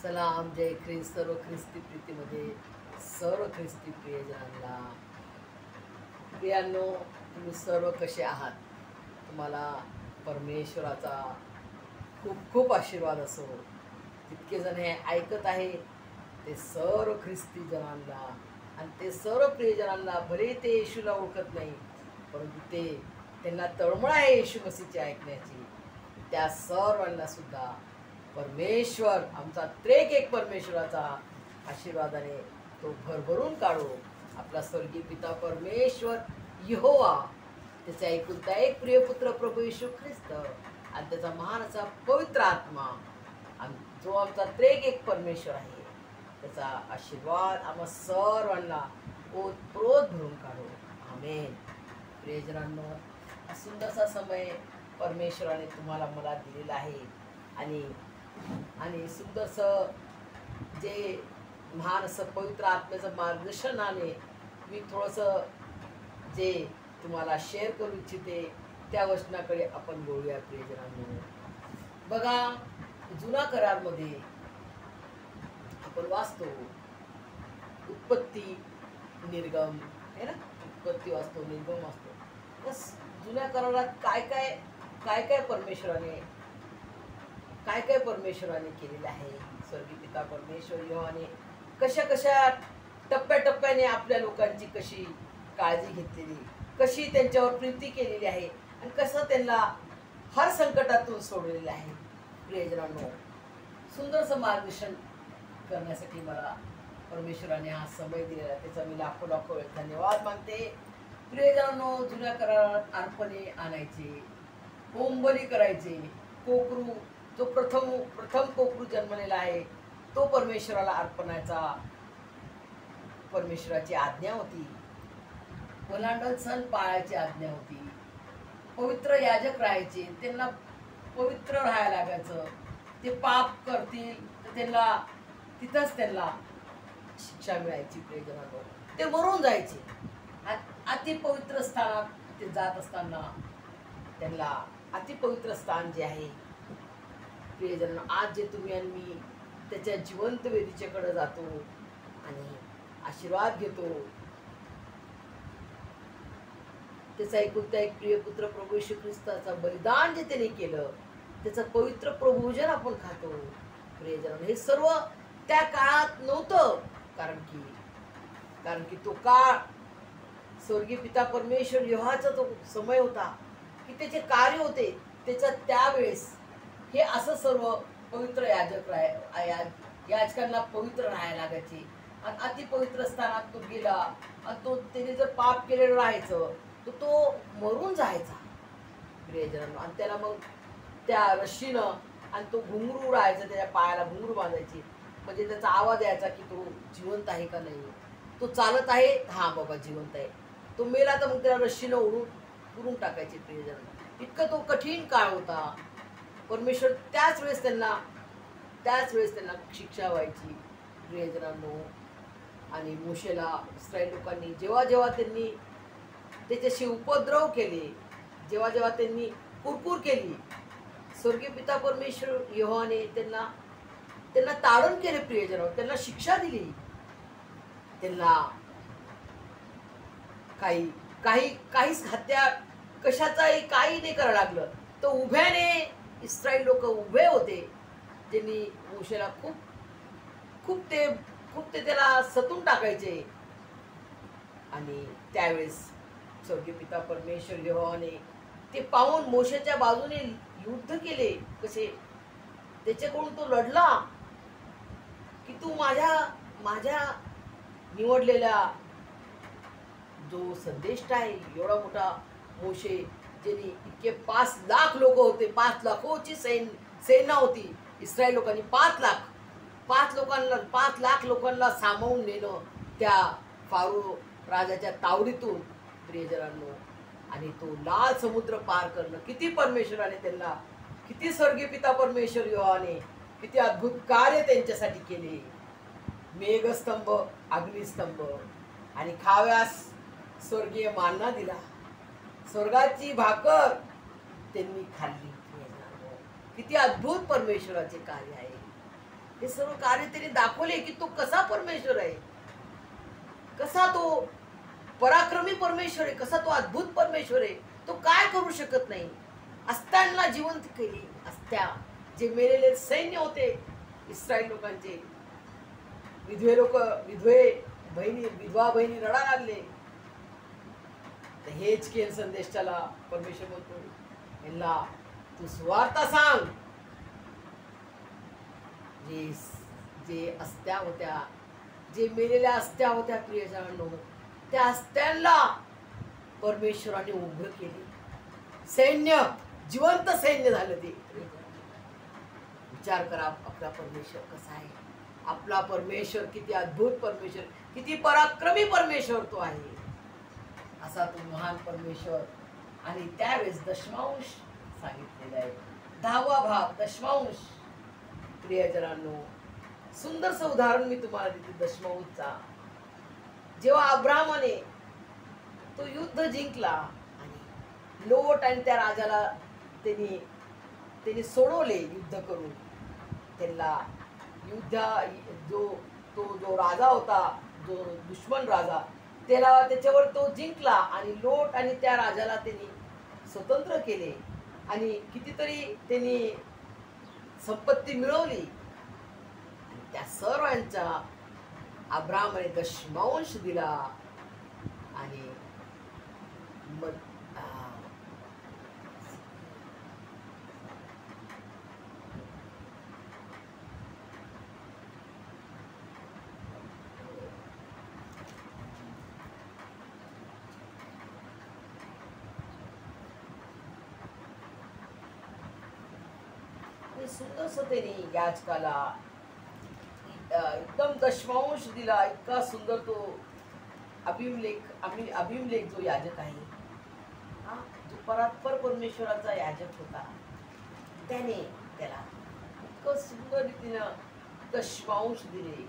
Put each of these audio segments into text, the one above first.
सलाम जय ख्रिस्त सर्व ख्रिस्ती प्रीतीमध्ये सर्व ख्रिस्ती प्रियजनांना. प्रियांनो, तुम्ही सर्व कसे आहात? तुम्हाला परमेश्वराचा खूप खूप आशीर्वाद असो. तितके जण हे ऐकत आहे ते सर्व ख्रिस्ती जनांना आणि ते सर्व प्रियजनांना, भले ते येशूला ओळखत नाही परंतु त्यांना तळमळ आहे येशू मसीहची ऐकण्याची, त्या सर्वांना सुद्धा परमेश्वर, आमचा त्रेक एक परमेश्वराचा आशीर्वादाने तो भरभरून काढो. आपला स्वर्गीय पिता परमेश्वर यहोवा, त्याचा एकुलता एक प्रियपुत्र प्रभू येशू ख्रिस्त आणि त्याचा महान असा पवित्र आत्मा, जो आमचा त्रेक एक परमेश्वर आहे, त्याचा आशीर्वाद आम्हा सर्वांना ओतप्रोत भरून काढो. आमेन. प्रियजनांनो, हा सुंदरसा समय परमेश्वराने तुम्हाला मला दिलेला आहे आणि सुंदरसं जे महान असं पवित्र आत्म्याचं मार्गदर्शनाने मी थोडंसं जे तुम्हाला शेअर करू इच्छिते त्या वचनाकडे आपण बोलूया. प्रियजनांनो, बघा, जुना करारमध्ये आपण वाचतो उत्पत्ती निर्गम, है ना, उत्पत्ती वाचतो, निर्गम वाचतो. बस जुन्या करारात काय काय परमेश्वराने केलेलं आहे. स्वर्गीय पिता परमेश्वर यहोवाने कशा टप्प्याटप्प्याने आपल्या लोकांची कशी काळजी घेतलेली, कशी त्यांच्यावर प्रीती केलेली आहे आणि कसं त्यांना हर संकटातून सोडलेलं आहे. प्रियजनांनो, सुंदरसं मार्गदर्शन करण्यासाठी मला परमेश्वराने हा समय दिलेला, त्याचा मी लाखो वेळ धन्यवाद मानते. प्रियजनांनो, जुन्या करारात अर्पणे आणायचे, होमबली करायचे, कोकरू, जो प्रथम कोकरू जन्मलेला आहे तो परमेश्वराला अर्पणाचा परमेश्वराची आज्ञा होती. ओलांडत सण पाळायची आज्ञा होती. पवित्र याजक राहायचे, त्यांना पवित्र राहायला लागायचं. ते पाप करतील तर तिथंच त्यांना शिक्षा मिळायची. प्रियजनांनो, ते मरून जायचे. अतिपवित्र स्थानात ते जात असताना त्यांना अतिपवित्र स्थान जे आहे, प्रियजनांनो, आज जे तुम्ही आणि मी त्याच्या जिवंत वेदीच्याकडे जातो आणि आशीर्वाद घेतो, त्याचा एकुलता एक प्रियपुत्र प्रभू येशू ख्रिस्ताचा बलिदान जे त्याने केलं, त्याचं पवित्र प्रभोजन आपण खातो. प्रियजनांनो, हे सर्व त्या काळात नव्हतं, कारण की तो काळ स्वर्गीय पिता परमेश्वर यहोवाचा तो समय होता की त्याचे कार्य होते. त्याच्या त्यावेळेस हे असं सर्व पवित्र याजकांना पवित्र राहायला लागायचे आणि अतिपवित्र स्थानात तो गेला आणि त्याने जर पाप केलेलं राहायचं तर तो मरून जायचा. प्रियजनांनो, आणि त्याला मग त्या रश्शीनं आणि तो घुंगरू राहायचा, त्याच्या पायाला घुंगरू बांधायची, म्हणजे त्याचा आवाज यायचा की तो जिवंत आहे का नाही, तो चालत आहे, हा बाबा जिवंत आहे. तो मेला तर मग त्याला रश्शीनं उडून टाकायचे. प्रियजनांनो, इतका तो कठीण काळ होता. परमेश्वर त्याच वेळेस त्यांना शिक्षा व्हायची. प्रियजनांनो, आणि मोशेला इस्रायल लोकांनी जेव्हा त्यांनी त्याच्याशी उपद्रव केले, जेव्हा त्यांनी कुरकुर केली, स्वर्गीय पिता परमेश्वर यहोवाने त्यांना ताडण केले. प्रियजनांनो, त्यांना शिक्षा दिली. त्यांना काहीच हत्या कशाचाही काही नाही करायला लागलं. तर उभ्याने इस्रायल लोक उभे होते, ज्यांनी मोशेला खूप ते त्याला सतून टाकायचे. आणि त्यावेळेस स्वर्गीय पिता परमेश्वर यहोवाने ते पाहून मोशेच्या बाजूने युद्ध केले. कसे त्याच्याकडून तो लढला की तू माझ्या निवडलेला जो संदेष्ट आहे, एवढा मोठा मोशे, ज्यांनी इतके 5 लाख लोक होते, 5 लाखोची सेना होती. इस्रायल लोकांनी 5 लाख लोकांना सामावून नेलं त्या फारो राजाच्या तावडीतून. प्रियजनांनो, आणि तो लाल समुद्र पार करणं, किती परमेश्वराने त्यांना, किती स्वर्गीय पिता परमेश्वर यहोवाने किती अद्भुत कार्य त्यांच्यासाठी केले. मेघस्तंभ, अग्निस्तंभ आणि खाव्यास स्वर्गीय मान्ना दिला. स्वर्गाची भाकर त्यांनी खाल्ली. किती अद्भुत परमेश्वराचे कार्य आहे. हे सर्व कार्य त्यांनी दाखवले की तो कसा परमेश्वर आहे, कसा तो पराक्रमी परमेश्वर आहे, कसा तो अद्भुत परमेश्वर आहे. तो काय करू शकत नाही. अस्त्यांना जिवंत केली. अस्त्या जे मेलेले सैन्य होते इस्रायल लोकांचे, विधवा बहिणी रडा लागले. तर हेच केल संदेश त्याला परमेश्वर म्हणतो, यांना तू सुवार्ता सांग. जे जे अस्त्या होत्या, जे मेलेल्या अस्त्या होत्या प्रियजनांनो, त्या अस्त्यांना परमेश्वराने उभं केले. सैन्य, जिवंत सैन्य झालं ते. विचार करा आपला परमेश्वर कसा आहे. आपला परमेश्वर किती अद्भुत परमेश्वर, किती पराक्रमी परमेश्वर तो आहे. असा तो महान परमेश्वर. आणि त्यावेळेस दशमांश सांगितलेला आहे. 10वा भाग दशमांश. प्रियजनांनो, सुंदरसं उदाहरण मी तुम्हाला देते दशमांशचा. जेव्हा अब्राहमाने तो युद्ध जिंकला आणि लोट आणि त्या राजाला त्यांनी सोडवले युद्ध करून. त्यांना जो राजा होता, जो दुश्मन राजा, त्याच्यावर तो जिंकला आणि लोट आणि त्या राजाला त्यांनी स्वतंत्र केले आणि कितीतरी त्यांनी संपत्ती मिळवली. त्या सर्वांचा अब्राहमाने दशमांश दिला. आणि मग सुंदरसं त्यांनी याचकाला एकदम दशमांश दिला. इतका सुंदर तो अभिमलेख जो याजक आहे, जो परात्पर परमेश्वराचा याजक होता, त्याने त्याला इतकं सुंदर रीतीनं दशमांश दिले.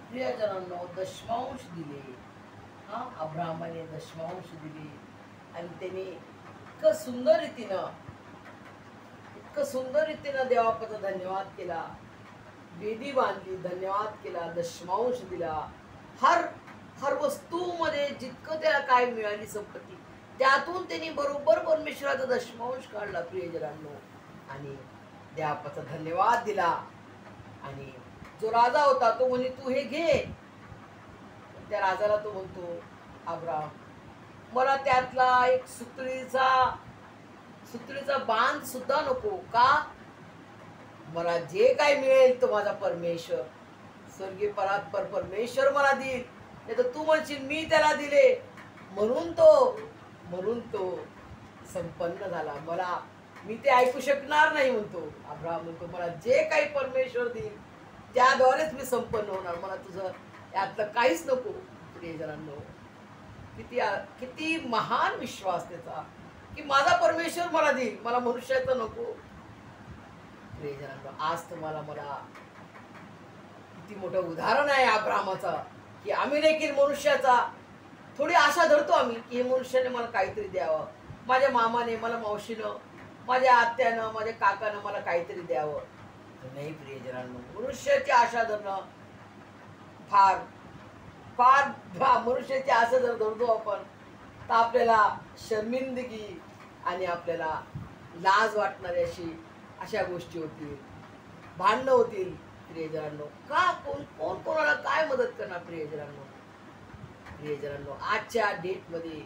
प्रियजनांनो, दशमांश दिले. अब्राहमाने दशमांश दिले आणि त्याने इतकं सुंदर रीतीनं देवाचा धन्यवाद केला. वेदी बांधली, धन्यवाद केला, दशमांश दिला. हर वस्तूमध्ये जितकं त्याला काय मिळाली संपत्ती, त्यातून त्यांनी बरोबर परमेश्वराचा दशमांश काढला प्रियजनांनो आणि देवाचा धन्यवाद दिला. आणि जो राजा होता तो म्हणे तू हे घे. त्या राजाला तो म्हणतो, अब्राहम, मला त्यातला एक सुतळीचा बांध सुद्धा नको. का? मला जे काय मिळेल तो माझा परमेश्वर, स्वर्गीय परात्पर परमेश्वर मला देईल. नाही तर तू म्हणशील मी त्याला दिले म्हणून तो संपन्न झाला. मी ते ऐकू शकणार नाही म्हणतो. अब्राहम म्हणतो, मला जे काही परमेश्वर देईल त्याद्वारेच मी संपन्न होणार. मला तुझं यातलं काहीच नको. प्रियजनांनो, किती महान विश्वास त्याचा की माझा परमेश्वर मला देईल, मला मनुष्याचं नको. प्रियजनांनो, आज तुम्हाला मला किती मोठं उदाहरण आहे अब्राहमाचा की आम्ही देखील मनुष्याचा थोडी आशा धरतो आम्ही की हे मनुष्याने मला काहीतरी द्यावं, माझ्या मामाने, मला मावशीनं, माझ्या आत्यानं, माझ्या काकानं मला काहीतरी द्यावं. नाही प्रियजनांनो, मनुष्याची आशा धरणं फार मनुष्याची आशा जर धरतो आपण तर आपल्याला शर्मिंदगी आणि आपल्याला लाज वाटणारी अशा गोष्टी होतील, भांडणं होतील प्रियजनांनो. का कोण कोण कोणाला काय मदत करणार प्रियजनांनो? प्रियजनांनो, आजच्या डेटमध्ये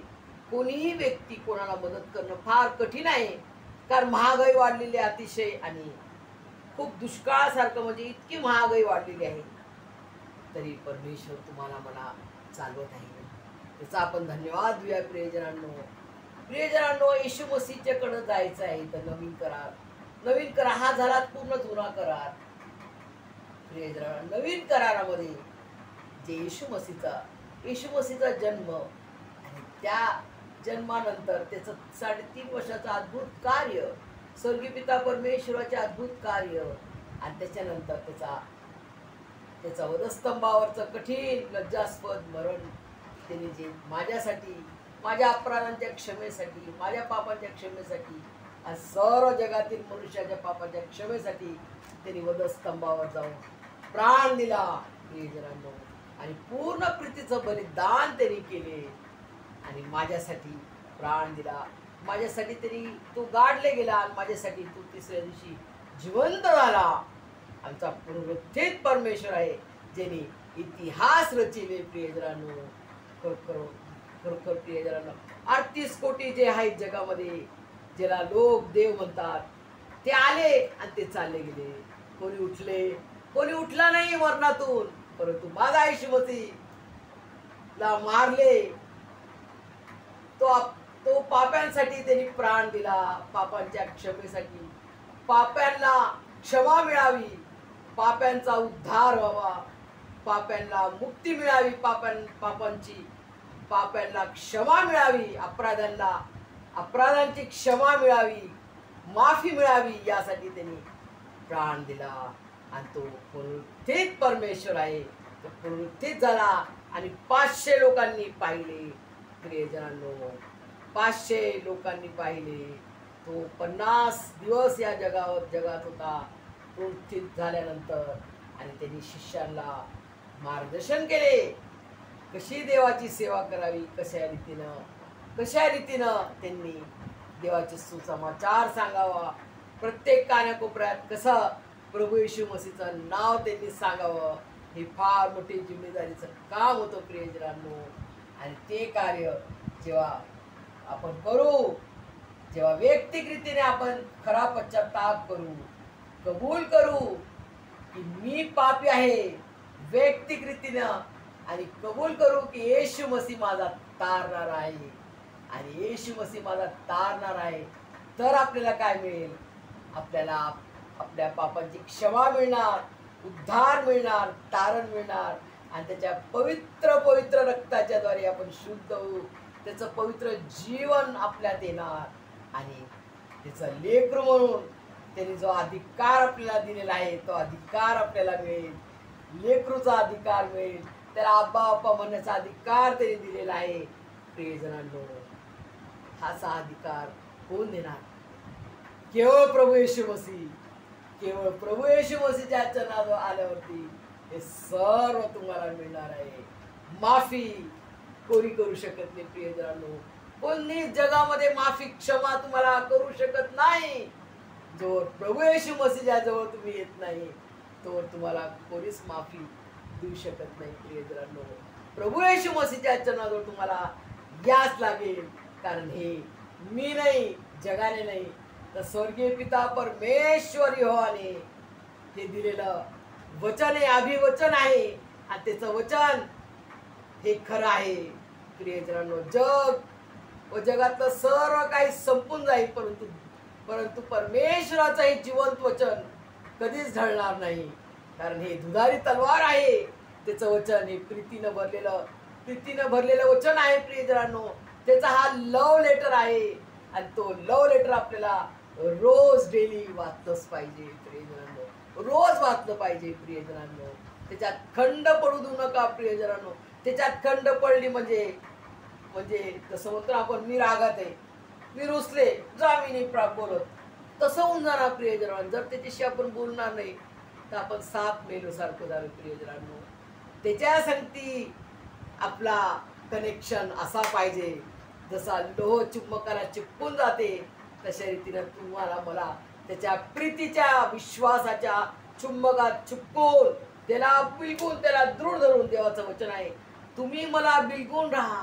कोणीही व्यक्ती कोणाला मदत करणं फार कठीण आहे, कारण महागाई वाढलेली आहे अतिशय, आणि खूप दुष्काळासारखं, म्हणजे इतकी महागाई वाढलेली आहे. तरी परमेश्वर तुम्हाला मला चालवत आहे, त्याचा आपण धन्यवाद देऊया प्रियजनांनो. प्रियजनांनो, येशू मसीहच्याकडे जायचं आहे तर नवीन करार हा झाला पूर्ण जुना करार. प्रियजनांनो, नवीन करारामध्ये जे येशू मसीहचा जन्म आणि त्या जन्मानंतर त्याचं 3.5 वर्षाचं अद्भुत कार्य, स्वर्गीय पिता परमेश्वराचे अद्भुत कार्य, आणि त्याच्यानंतर त्याचा वधस्तंभावरचं कठीण लज्जास्पद मरण, त्याने जे माझ्यासाठी, माझ्या अपराधांच्या क्षमेसाठी, माझ्या पापांच्या क्षमेसाठी, आणि सर्व जगातील मनुष्याच्या पापाच्या क्षमेसाठी त्यांनी वधस्तंभावर जाऊन प्राण दिला प्रियजनांनो, आणि पूर्ण प्रीतीचं बलिदान त्यांनी केले, आणि माझ्यासाठी प्राण दिला, माझ्यासाठी त्यांनी तो गाडले गेला, आणि माझ्यासाठी तो 3ऱ्या दिवशी जिवंत झाला. आमचा पुनरुत्थित परमेश्वर आहे, ज्यांनी इतिहास रचिले प्रियजनांनो. खरोखर प्रियजनांनो, 38 कोटी जे आहेत जगामध्ये, ज्याला लोक देव म्हणतात, ते आले आणि ते चालले गेले. कोणी उठला नाही मरणातून, परंतु माझा येशू मसीहला मारले. तो पाप्यांसाठी त्यांनी प्राण दिला, पापांच्या क्षमेसाठी, पाप्यांना क्षमा मिळावी, पाप्यांचा उद्धार व्हावा, पाप्यांना मुक्ती मिळावी, पाप्यांना क्षमा मिळावी, अपराधांची क्षमा मिळावी, माफी मिळावी, यासाठी त्यांनी प्राण दिला. आणि तो पुनरुत्थित परमेश्वर आहे, तो पुनरुत्थित झाला, आणि 500 लोकांनी पाहिले प्रियजनांनो, 500 लोकांनी पाहिले. तो 50 दिवस या जगात होता पुनरुत्थित झाल्यानंतर, आणि त्यांनी शिष्यांना मार्गदर्शन केले, कशी देवाची सेवा करावी, कशा रीतीनं त्यांनी देवाचे सुसमाचार सांगावा, प्रत्येक कानाकोपऱ्यात कसं प्रभू येशू मसीहचं नाव त्यांनी सांगावं, हे फार मोठी जिम्मेदारीचं काम होतं प्रियजनांनो. आणि ते कार्य जेव्हा आपण करू, जेव्हा वैयक्तिक रीतीने आपण खरा पश्चाताप करू, कबूल करू की मी पापी आहे वैयक्तिक रीतीनं, आणि कबूल करू की येशू मसीह माझा तारणार आहे, आणि येशू मसीह माझा तारणार आहे, तर आपल्याला काय मिळेल? आपल्याला आपल्या पापांची क्षमा मिळणार, उद्धार मिळणार, तारण मिळणार, आणि त्याच्या पवित्र रक्ताच्या द्वारे आपण शुद्ध होऊ, त्याचं पवित्र जीवन आपल्यात येणार, आणि त्याचं लेकरू म्हणून त्यांनी जो अधिकार आपल्याला दिलेला आहे तो अधिकार आपल्याला मिळेल, लेकरूचा अधिकार मिळेल, त्याला आब्बा बाप्पा म्हणण्याचा अधिकार त्यांनी दिलेला आहे. प्रियजनांनो, हाचा अधिकार कोण देणार? केवळ प्रभू येशू मसीह. केवळ प्रभू येशू मसीहच्या चरणाजवळ आल्यावरती हे सर्व तुम्हाला मिळणार आहे. माफी कोणी करू शकत नाही प्रियजनांनो, कोणी जगामध्ये माफी क्षमा तुम्हाला करू शकत नाही. जोवर प्रभू येशू मसीहच्या जवळ तुम्ही येत नाही तोवर तुम्हाला कोणीच माफी देऊ शकत नाही प्रियजनांनो. प्रभू येशू मसीहच्या चरणाजवळ तुम्हाला याच लागेल, कारण हे मी नाही, जगाने नाही, तर स्वर्गीय पिता परमेश्वर यहोवाने हे दिलेलं वचन आहे, अभिवचन आहे, आणि त्याचं वचन हे खरं आहे. प्रियजनांनो, जग व जगातलं सर्व काही संपून जाईल, परंतु परमेश्वराचं हे जिवंत वचन कधीच ढळणार नाही, कारण हे दुधारी तलवार आहे. त्याचं वचन हे प्रीतीनं भरलेलं वचन आहे प्रियजनांनो. त्याचा हा लव लेटर आहे, आणि तो लव लेटर आपल्याला रोज डेली वाचलंच पाहिजे प्रियजनांनो, रोज वाचलं पाहिजे प्रियजनांनो. त्याच्यात खंड पडू देऊ नका प्रियजनांनो. त्याच्यात खंड पडली म्हणजे तसं म्हणतो आपण, मी रागात आहे, मी रुसले, जा मी नाही बोलत, तसं होऊन जाणार प्रियजनांनो. जर त्याच्याशी आपण बोलणार नाही तर आपण साप मेल्यासारखं झालं प्रियजनांनो. त्याच्या संगती आपला कनेक्शन असा पाहिजे जसा लोह चुंबकाला चिपकून जाते तशा रीतीनं तुम्हाला मला त्याच्या प्रीतीच्या विश्वासाच्या चुंबकात चिपकून त्याला बिलगून त्याला दृढ धरून देवाचं वचन आहे, तुम्ही मला बिलगून राहा,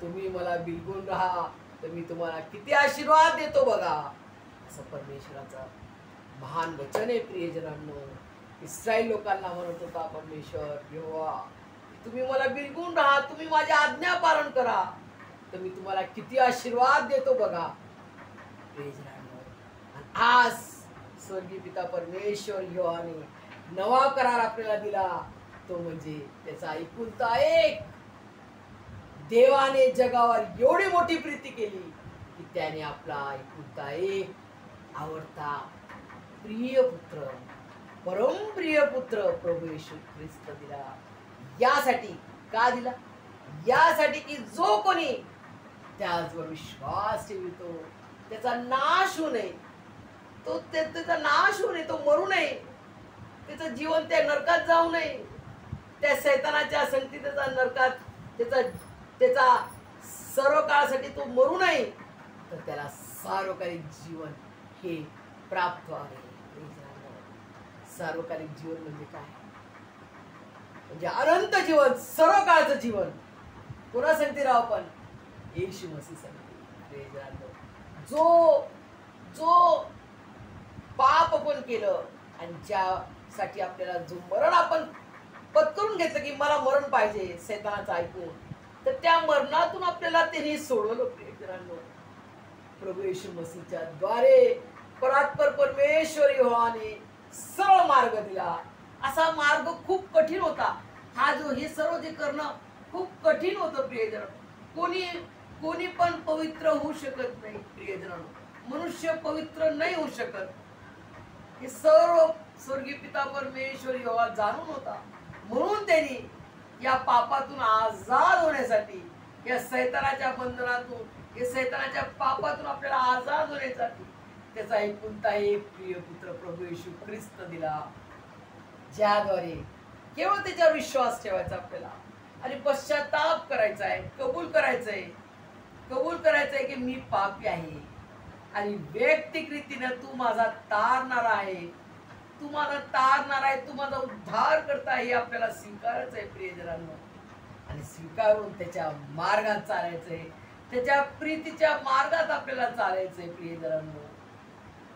तुम्ही मला बिलगून राहा तर मी तुम्हाला किती आशीर्वाद देतो बघा. असं परमेश्वराचं महान वचन आहे प्रियजनांनो. इस्रायल लोकांना म्हणत होता परमेश्वर, यहोवा तुम्ही मला बिलगून राहा, तुम्ही माझ्या आज्ञा पालन करा तर मी तुम्हाला किती आशीर्वाद देतो बघा प्रियजनांनो. आणि आज स्वर्गीय पिता परमेश्वर यहोवाने नवा करार आपल्याला दिला, तो म्हणजे त्याचा एकुलता एक. देवाने जगावर एवढी मोठी प्रीती केली की त्याने आपला एकुलता एक आवडता प्रिय पुत्र, परमप्रिय पुत्र प्रभू येशू ख्रिस्त दिला. यासाठी का दिला? यासाठी की जो कोणी त्याचवर विश्वास ठेवतो त्याचा नाश होऊ नये, तो त्याचा नाश होऊ नये, तो मरू नये, त्याचं जीवन त्या नरकात जाऊ नये, त्या शैतानाच्या संगती त्याचा नरकात त्याचा सर्व काळासाठी तो मरू नये, तर त्याला सार्वकालिक जीवन हे प्राप्त व्हावे. सार्वकालिक जीवन म्हणजे काय? म्हणजे अनंत जीवन, सर्व काळचं जीवन. कोणा सांगते राव आपण? येशू मसीह सांगते. जो पाप आपण केलं आणि ज्यासाठी आपल्याला जो मरण आपण पत्करून घेतलं की मला मरण पाहिजे शैतानाचं ऐकून, तर त्या मरणातून आपल्याला त्यांनी सोडवलं प्रियजनांनो. प्रभू येशू मसीहच्या द्वारे परात्पर परमेश्वर यहोवाने सरळ मार्ग दिला. असा मार्ग खूप कठीण होता. हे सर्व जे करणं खूप कठीण होतं प्रियजन. कोणी पण पवित्र होऊ शकत नाही प्रियजनांनो. मनुष्य पवित्र नाही होऊ शकत. हे सर्व स्वर्गीय पिता परमेश्वर यहोवा जाणून होता, म्हणून त्यांनी या पापातून आजाद होण्यासाठी, या शैतानाच्या बंधनातून, या शैतानाच्या पापातून आपल्याला आजाद होण्यासाठी त्याचा एकुलता एक प्रिय पुत्र प्रभू येशू ख्रिस्त दिला, ज्याद्वारे केवळ त्याच्यावर विश्वास ठेवायचा आपल्याला आणि पश्चाताप करायचा आहे, कबूल करायचंय की मी पापी आहे आणि वैयक्तिक रीतीने तू माझा तारणारा आहे, तू माझा उद्धार करता, हे आपल्याला स्वीकारायचं आहे प्रियजनांनो. आणि स्वीकारून त्याच्या मार्गात चालायचंय, त्याच्या प्रीतीच्या मार्गात आपल्याला चालायचंय प्रियजनांनो.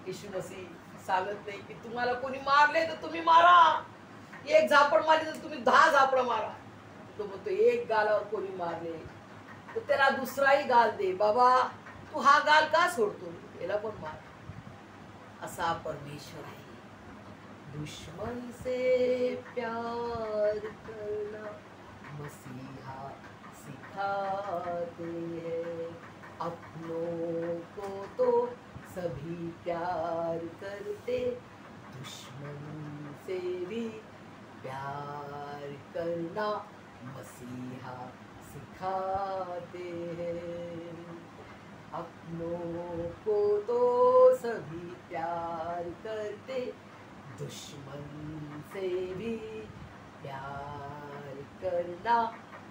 येशू मसीह सांगत नाही की तुम्हाला कोणी मारले तर तुम्ही मारा, एक झापड मारली तर तुम्ही 10 झापड मारा. तो म्हणतो एक गालावर कोणी मारले तर त्याला दुसराही गाल दे. बाबा तू हा गाल का सोडतो, याला पण मार. असा परमेश्वर आहे. दुश्मन से प्यार करना मसीहा सिखाते हैं, अपनों को तो सभी प्यार करते, दुश्मन से भी प्यार करना मसीहा सिखाते हैं, अपनों को तो सभी प्यार करते, दुश्मन से भी प्यार करना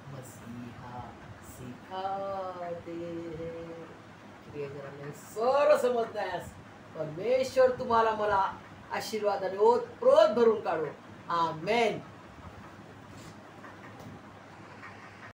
मसीहा सिखाते हैं. प्रियजनांनो, सर्व समजण्यास परमेश्वर तुम्हाला मला आशीर्वाद आणि ओतप्रोत भरून काढो. आमेन.